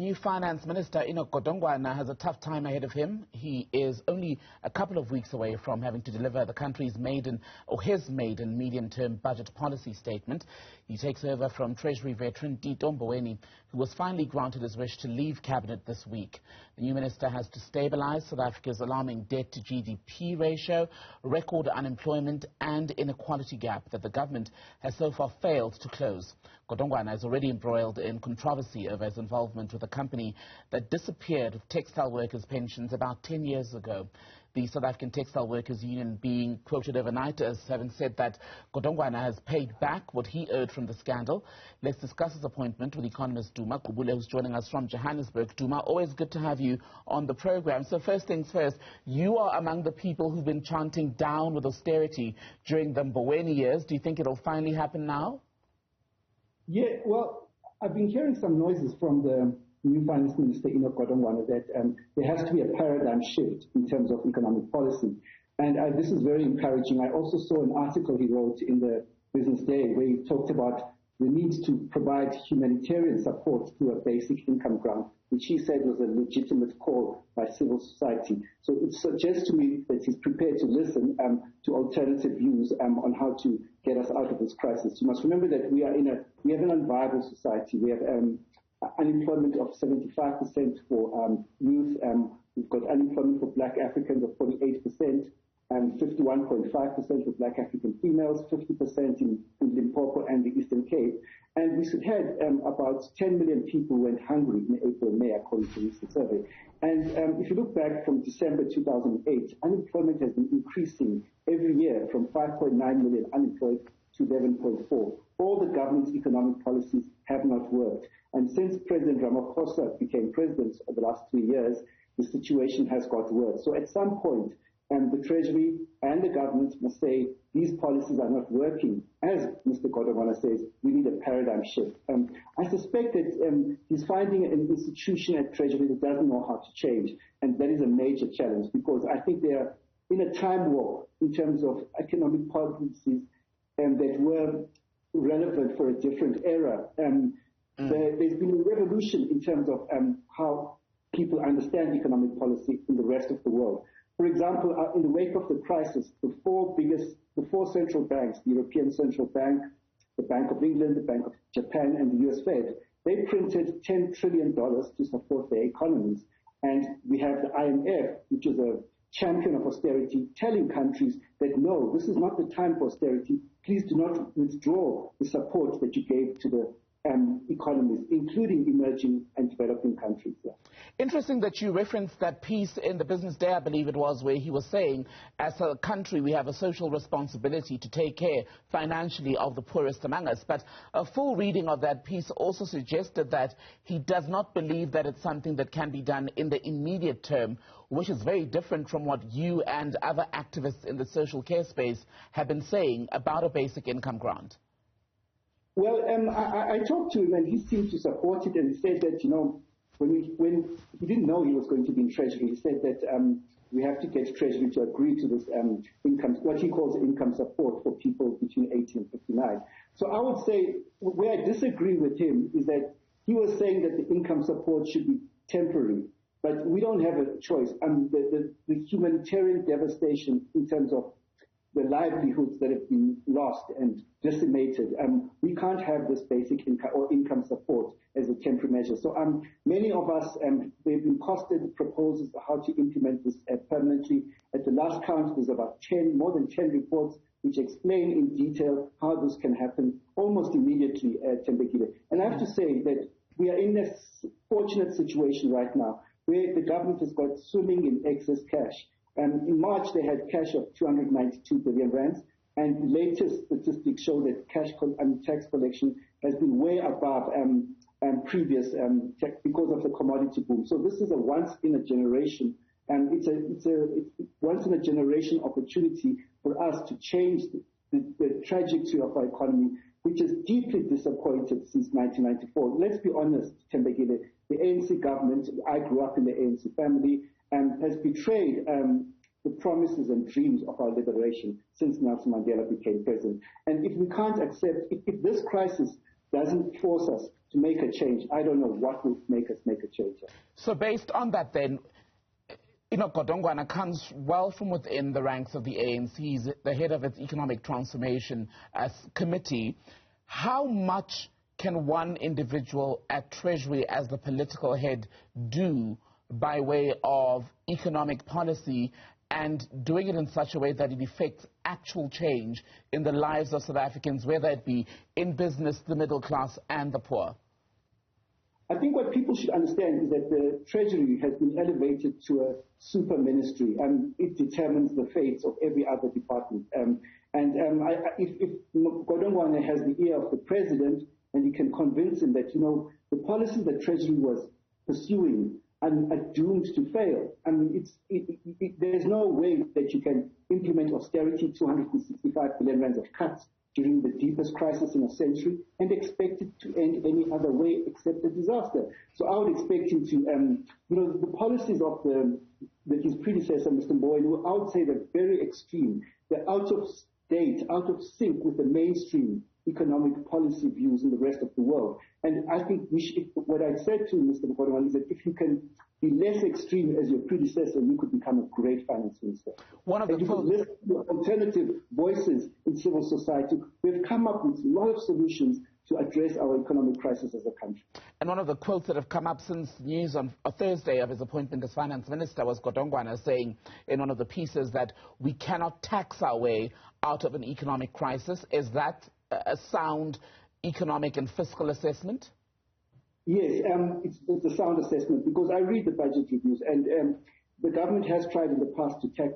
new finance minister, Enoch Godongwana, has a tough time ahead of him. He is only a couple of weeks away from having to deliver the country's his maiden medium-term budget policy statement. He takes over from Treasury veteran Tito Mboweni, who was finally granted his wish to leave cabinet this week. The new minister has to stabilise South Africa's alarming debt-to-GDP ratio, record unemployment and inequality gap that the government has so far failed to close. Godongwana is already embroiled in controversy over his involvement with a company that disappeared with textile workers' pensions about 10 years ago. The South African Textile Workers Union being quoted overnight as having said that Godongwana has paid back what he owed from the scandal. Let's discuss his appointment with Economist Duma Gqubule, who's joining us from Johannesburg. Duma, always good to have you on the program. So first things first, you are among the people who've been chanting down with austerity during the Mboweni years. Do you think it'll finally happen now? Yeah, well, I've been hearing some noises from the new Finance Minister, Enoch Godongwana, that there has to be a paradigm shift in terms of economic policy. And this is very encouraging. I also saw an article he wrote in the Business Day where he talked about the need to provide humanitarian support through a basic income grant, which he said was a legitimate call by civil society. So it suggests to me that he's prepared to listen to alternative views on how to get us out of this crisis. You must remember that we have an unviable society. We have unemployment of 75% for youth. We've got unemployment for black Africans of 48%, and 51.5% for black African females, 50% in Limpopo and the Eastern Cape. And we had about 10 million people who went hungry in April and May, according to recent survey. And if you look back from December 2008, unemployment has been increasing every year from 5.9 million unemployed to 11.4. All the government's economic policies have not worked. And since President Ramaphosa became president over the last 3 years, the situation has got worse. So at some point, the Treasury and the government must say these policies are not working. As Mr. Godongwana says, we need a paradigm shift. I suspect that he's finding an institution at Treasury that doesn't know how to change, and that is a major challenge because I think they are in a time warp in terms of economic policies that were relevant for a different era. There's been a revolution in terms of how people understand economic policy in the rest of the world. For example, in the wake of the crisis, the four central banks, the European Central Bank, the Bank of England, the Bank of Japan, and the US Fed, they printed $10 trillion to support their economies. And we have the IMF, which is a champion of austerity, telling countries that no, this is not the time for austerity. Please do not withdraw the support that you gave to the economies, including emerging and developing countries. Yeah. Interesting that you referenced that piece in the Business Day, I believe it was, where he was saying, as a country, we have a social responsibility to take care financially of the poorest among us. But a full reading of that piece also suggested that he does not believe that it's something that can be done in the immediate term, which is very different from what you and other activists in the social care space have been saying about a basic income grant. Well, I talked to him and he seemed to support it, and he said that, you know, when he didn't know he was going to be in Treasury, he said that we have to get Treasury to agree to this income, what he calls income support for people between 80 and 59. So I would say where I disagree with him is that he was saying that the income support should be temporary, but we don't have a choice. The humanitarian devastation in terms of the livelihoods that have been lost and decimated. We can't have this basic income or income support as a temporary measure. So many of us, they've been costed proposals how to implement this permanently. At the last count, there's about more than 10 reports which explain in detail how this can happen almost immediately at Tembekile. And I have to say that we are in this fortunate situation right now where the government has got swimming in excess cash. In March, they had cash of 292 billion rands, and the latest statistics show that tax collection has been way above previous because of the commodity boom. So this is a once-in-a-generation, and it's a once-in-a-generation opportunity for us to change the trajectory of our economy, which is deeply disappointed since 1994. Let's be honest, Tembekile, the ANC government, I grew up in the ANC family, has betrayed the promises and dreams of our liberation since Nelson Mandela became president. And if we can't accept, if this crisis doesn't force us to make a change, I don't know what will make us make a change. So based on that then, Enoch Godongwana comes well from within the ranks of the ANC. He's the head of its Economic Transformation Committee. How much can one individual at Treasury as the political head do by way of economic policy and doing it in such a way that it effects actual change in the lives of South Africans, whether it be in business, the middle class and the poor? I think what people should understand is that the Treasury has been elevated to a super ministry, and it determines the fates of every other department. If Godongwana has the ear of the president and he can convince him that, the policies that Treasury was pursuing are doomed to fail. I mean, there's no way that you can implement austerity, 265 billion rands of cuts during the deepest crisis in a century and expect it to end any other way except a disaster. So I would expect him to, the policies of his predecessor, Mr. Mboweni, I would say they're very extreme. They're out of date, out of sync with the mainstream economic policy views in the rest of the world. And I think what I said to Mr. Godongwana is that if you can be less extreme as your predecessor, you could become a great finance minister. And you could listen to alternative voices in civil society. We've come up with a lot of solutions to address our economic crisis as a country. And one of the quotes that have come up since news on a Thursday of his appointment as finance minister was Godongwana saying in one of the pieces that we cannot tax our way out of an economic crisis. Is that a sound economic and fiscal assessment? Yes, it's a sound assessment because I read the budget reviews and the government has tried in the past to tax.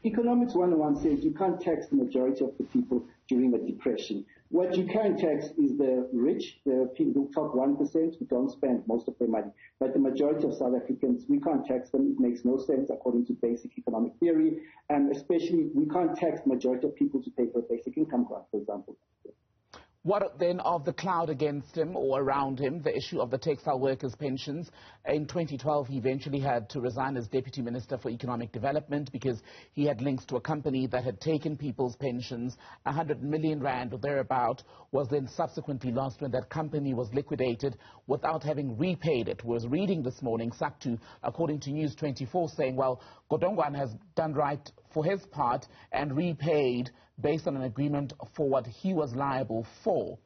Economics 101 says you can't tax the majority of the people during a depression. What you can tax is the rich, the people, the top 1% who don't spend most of their money. But the majority of South Africans, we can't tax them. It makes no sense according to basic economic theory. And especially, we can't tax the majority of people to pay for a basic income grant, for example. What then of the cloud against him or around him, the issue of the textile workers' pensions? In 2012, he eventually had to resign as Deputy Minister for Economic Development because he had links to a company that had taken people's pensions. 100 million rand or thereabout was then subsequently lost when that company was liquidated without having repaid it. We was reading this morning, Saktu, according to News 24, saying, well, Godongwana has done right for his part and repaid based on an agreement for what he was liable for.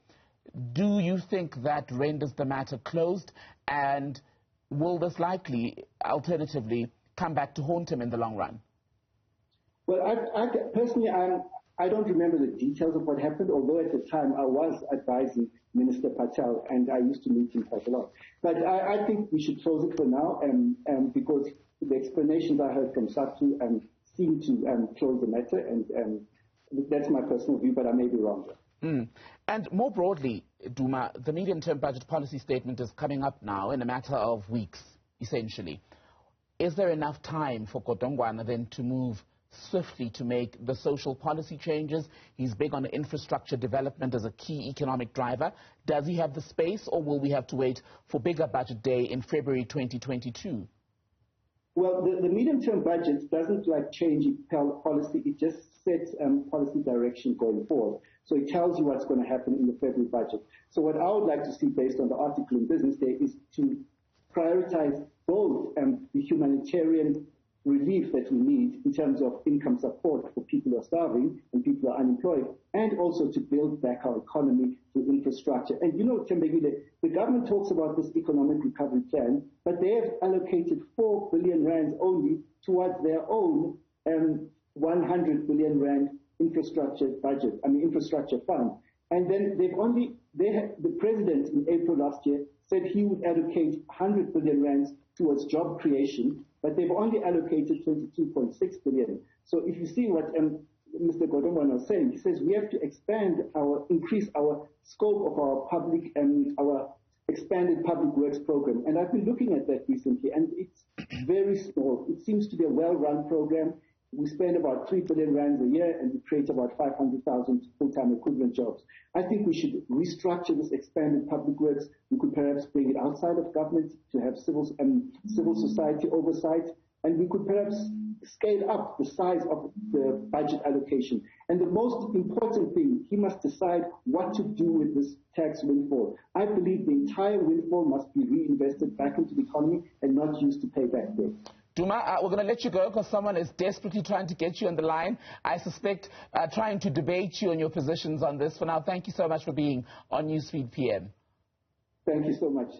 Do you think that renders the matter closed, and will this likely, alternatively, come back to haunt him in the long run? Well, personally, I don't remember the details of what happened, although at the time I was advising Minister Patel and I used to meet him quite a lot. But I think we should close it for now because the explanations I heard from Saktu seem to close the matter, and that's my personal view, but I may be wrong. And more broadly, Duma, the medium-term budget policy statement is coming up now in a matter of weeks, essentially. Is there enough time for Godongwana then to move swiftly to make the social policy changes? He's big on infrastructure development as a key economic driver. Does he have the space, or will we have to wait for bigger budget day in February 2022? Well, the medium-term budget doesn't change policy. It just sets policy direction going forward. So it tells you what's going to happen in the February budget. So what I would like to see based on the article in Business Day is to prioritize both the humanitarian relief that we need in terms of income support for people who are starving and people who are unemployed, and also to build back our economy through infrastructure. And Tembegile, the government talks about this economic recovery plan, but they have allocated 4 billion rands only towards their own 100 billion rand infrastructure fund. And then the president in April last year said he would allocate 100 billion rands towards job creation, but they've only allocated 22.6 billion. So if you see what Mr. Godongwana was saying, he says we have to increase our scope of our public and our expanded public works program. And I've been looking at that recently, and it's very small. It seems to be a well-run program. We spend about 3 billion rands a year, and we create about 500,000 full-time equivalent jobs. I think we should restructure this expanded public works. We could perhaps bring it outside of government to have civil society oversight. and we could perhaps scale up the size of the budget allocation. And the most important thing, he must decide what to do with this tax windfall. I believe the entire windfall must be reinvested back into the economy and not used to pay back debt. Duma, we're going to let you go because someone is desperately trying to get you on the line. I suspect trying to debate you on your positions on this. For now, thank you so much for being on Newsfeed PM. Thank you so much.